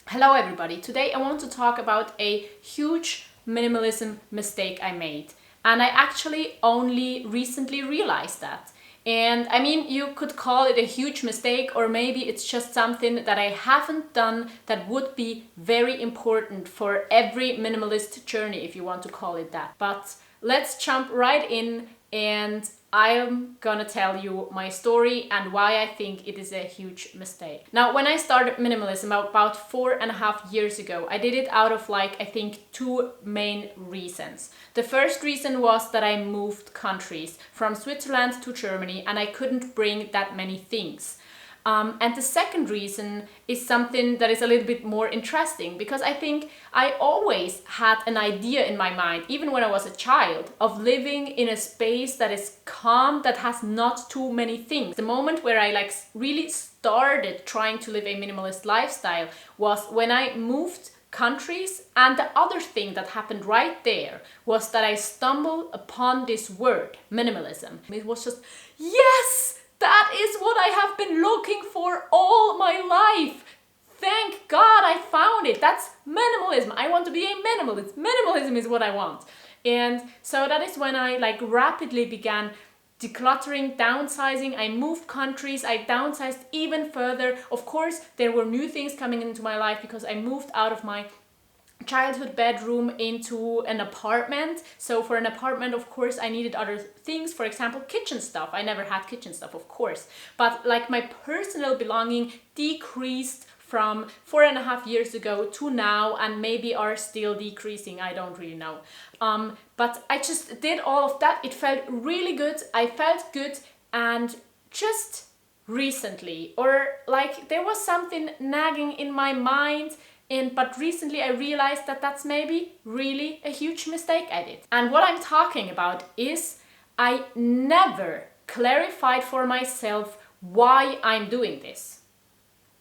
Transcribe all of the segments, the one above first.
Hello everybody, today I want to talk about a huge minimalism mistake I made. And I actually only recently realized that. And I mean, you could call it a huge mistake, or maybe it's just something that I haven't done that would be very important for every minimalist journey, if you want to call it that. But let's jump right in, and I'm gonna tell you my story and why I think it is a huge mistake. Now, when I started minimalism about 4.5 years ago, I did it out of I think two main reasons. The first reason was that I moved countries from Switzerland to Germany and I couldn't bring that many things. And the second reason is something that is a little bit more interesting, because I think I always had an idea in my mind, even when I was a child, of living in a space that is calm, that has not too many things. The moment where I really started trying to live a minimalist lifestyle was when I moved countries, and the other thing that happened right there was that I stumbled upon this word, minimalism. It was just, yes! That is what I have been looking for all my life. Thank God I found it. That's minimalism. I want to be a minimalist. Minimalism is what I want. And so that is when I rapidly began decluttering, downsizing. I moved countries. I downsized even further. Of course, there were new things coming into my life because I moved out of my childhood bedroom into an apartment. So for an apartment, of course, I needed other things. For example, kitchen stuff. I never had kitchen stuff, of course. But my personal belonging decreased from 4.5 years ago to now, and maybe are still decreasing. I don't really know. But I just did all of that. It felt really good. I felt good, and just recently, or there was something nagging in my mind. But recently I realized that that's maybe really a huge mistake I did. And what I'm talking about is I never clarified for myself why I'm doing this.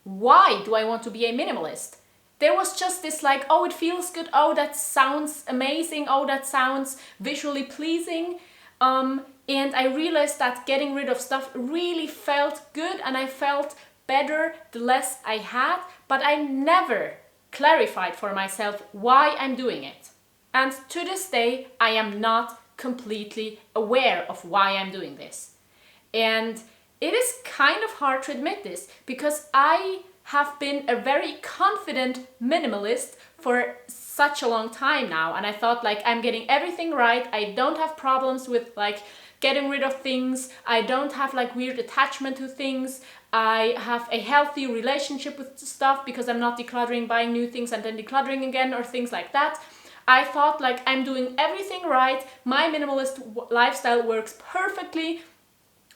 Why do I want to be a minimalist? There was just this oh, it feels good, oh, that sounds amazing, oh, that sounds visually pleasing. And I realized that getting rid of stuff really felt good, and I felt better the less I had, but I never clarified for myself why I'm doing it. And to this day, I am not completely aware of why I'm doing this. And it is kind of hard to admit this, because I have been a very confident minimalist for such a long time now, and I thought I'm getting everything right. I don't have problems with getting rid of things. I don't have weird attachment to things. I have a healthy relationship with stuff because I'm not decluttering, buying new things and then decluttering again, or things like that. I thought I'm doing everything right. My minimalist lifestyle works perfectly.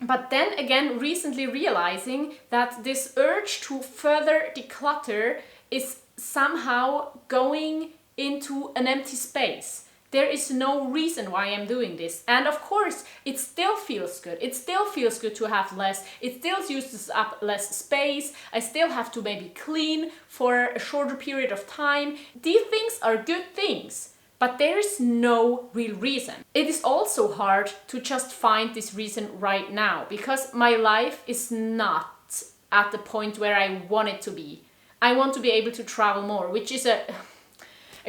But then again, recently realizing that this urge to further declutter is somehow going into an empty space. There is no reason why I'm doing this. And of course, it still feels good. It still feels good to have less. It still uses up less space. I still have to maybe clean for a shorter period of time. These things are good things, but there is no real reason. It is also hard to just find this reason right now, because my life is not at the point where I want it to be. I want to be able to travel more, which is a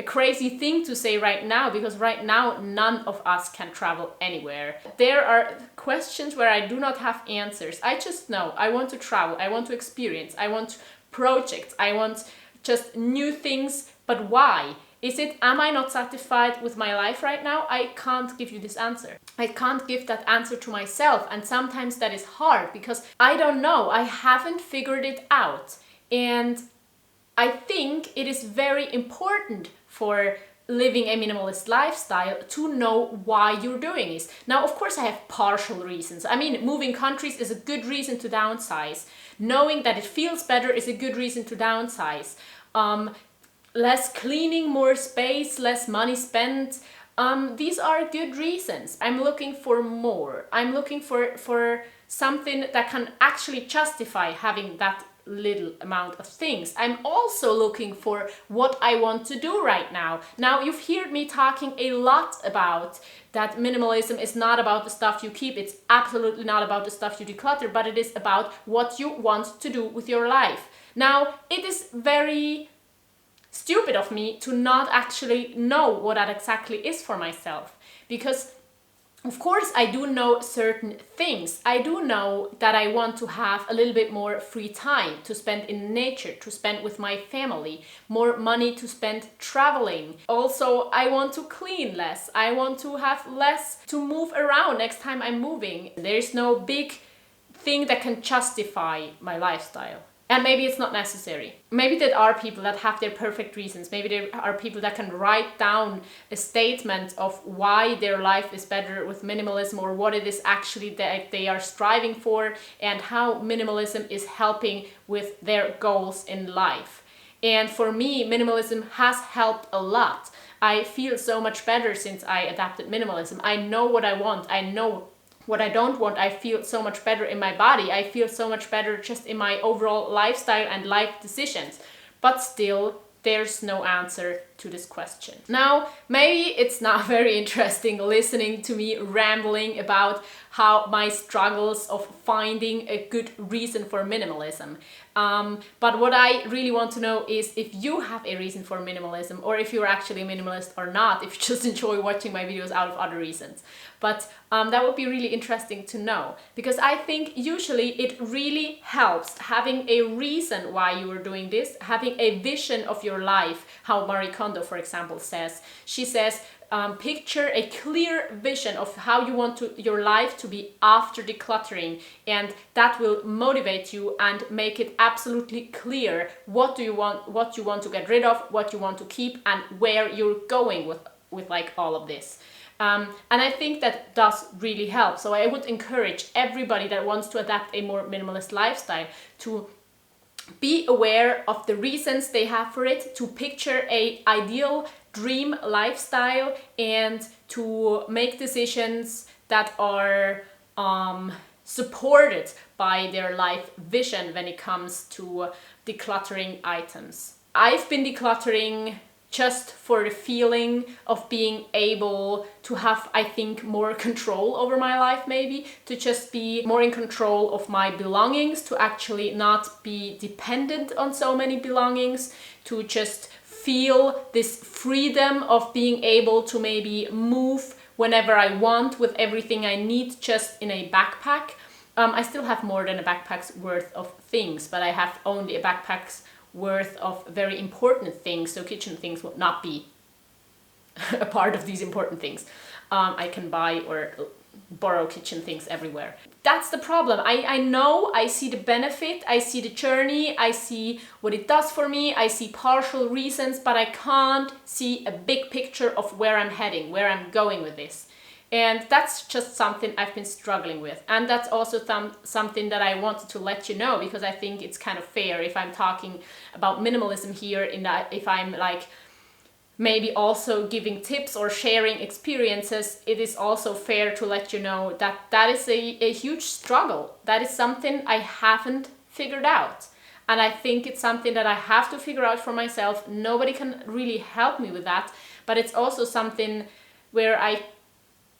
crazy thing to say right now, because right now none of us can travel anywhere. There are questions where I do not have answers. I just know I want to travel, I want to experience, I want projects, I want just new things. But why? Am I not satisfied with my life right now? I can't give you this answer. I can't give that answer to myself, and sometimes that is hard because I don't know. I haven't figured it out. And I think it is very important for living a minimalist lifestyle to know why you're doing this. Now, of course, I have partial reasons. I mean, moving countries is a good reason to downsize. Knowing that it feels better is a good reason to downsize. Less cleaning, more space, less money spent. These are good reasons. I'm looking for more. I'm looking for something that can actually justify having that little amount of things. I'm also looking for what I want to do right now. Now, you've heard me talking a lot about that minimalism is not about the stuff you keep. It's absolutely not about the stuff you declutter, but it is about what you want to do with your life. Now, it is very stupid of me to not actually know what that exactly is for myself. Because of course, I do know certain things. I do know that I want to have a little bit more free time to spend in nature, to spend with my family, more money to spend traveling. Also, I want to clean less. I want to have less to move around next time I'm moving. There is no big thing that can justify my lifestyle. And maybe it's not necessary. Maybe there are people that have their perfect reasons. Maybe there are people that can write down a statement of why their life is better with minimalism, or what it is actually that they are striving for, and how minimalism is helping with their goals in life. And for me, minimalism has helped a lot. I feel so much better since I adapted minimalism. I know what I want. I know what I don't want. I feel so much better in my body. I feel so much better just in my overall lifestyle and life decisions. But still, there's no answer to this question. Now, maybe it's not very interesting listening to me rambling about how my struggles of finding a good reason for minimalism. But what I really want to know is if you have a reason for minimalism, or if you're actually a minimalist or not, if you just enjoy watching my videos out of other reasons. But that would be really interesting to know, because I think usually it really helps having a reason why you are doing this, having a vision of your life, how Marie Kondo, for example, says. She says, picture a clear vision of how you want your life to be after decluttering, and that will motivate you and make it absolutely clear what you want to get rid of, what you want to keep, and where you're going with like all of this. And I think that does really help. So I would encourage everybody that wants to adapt a more minimalist lifestyle to be aware of the reasons they have for it, to picture a ideal dream lifestyle, and to make decisions that are supported by their life vision when it comes to decluttering items. I've been decluttering just for the feeling of being able to have, I think, more control over my life, maybe to just be more in control of my belongings, to actually not be dependent on so many belongings, to just feel this freedom of being able to maybe move whenever I want with everything I need just in a backpack. I still have more than a backpack's worth of things, but I have only a backpack's worth of very important things, so kitchen things would not be a part of these important things. I can buy or borrow kitchen things everywhere. That's the problem. I know, I see the benefit, I see the journey, I see what it does for me, I see partial reasons, but I can't see a big picture of where I'm heading, where I'm going with this. And that's just something I've been struggling with. And that's also something that I wanted to let you know, because I think it's kind of fair if I'm talking about minimalism here, in that if I'm like maybe also giving tips or sharing experiences, it is also fair to let you know that that is a huge struggle. That is something I haven't figured out. And I think it's something that I have to figure out for myself. Nobody can really help me with that. But it's also something where I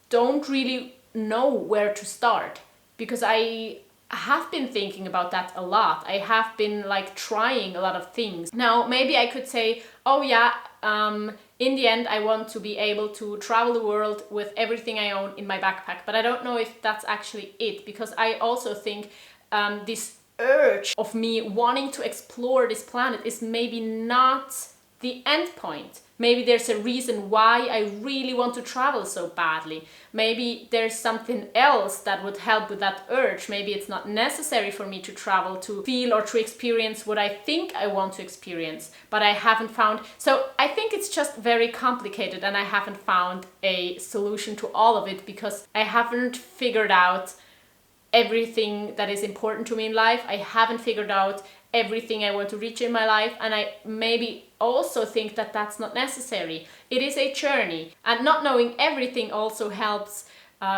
don't really know where to start, because I have been thinking about that a lot. I have been like trying a lot of things. Now, maybe I could say, oh yeah, in the end, I want to be able to travel the world with everything I own in my backpack. But I don't know if that's actually it, because I also think this urge of me wanting to explore this planet is maybe not the end point. Maybe there's a reason why I really want to travel so badly. Maybe there's something else that would help with that urge. Maybe it's not necessary for me to travel to feel or to experience what I think I want to experience, but I haven't found. So I think it's just very complicated, and I haven't found a solution to all of it, because I haven't figured out everything that is important to me in life. I haven't figured out everything I want to reach in my life, and I maybe also think that that's not necessary. It is a journey, and not knowing everything also helps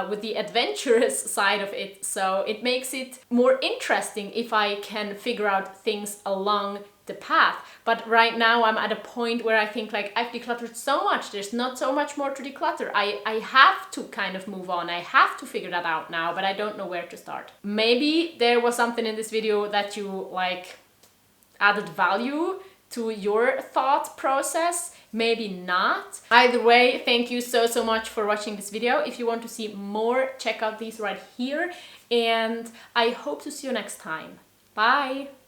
with the adventurous side of it. So it makes it more interesting if I can figure out things along the path. But right now I'm at a point where I think like I've decluttered so much, there's not so much more to declutter. I have to kind of move on. I have to figure that out now, but I don't know where to start. Maybe there was something in this video that you like added value to your thought process, maybe not. Either way, thank you so much for watching this video. If you want to see more, check out these right here, and I hope to see you next time. Bye!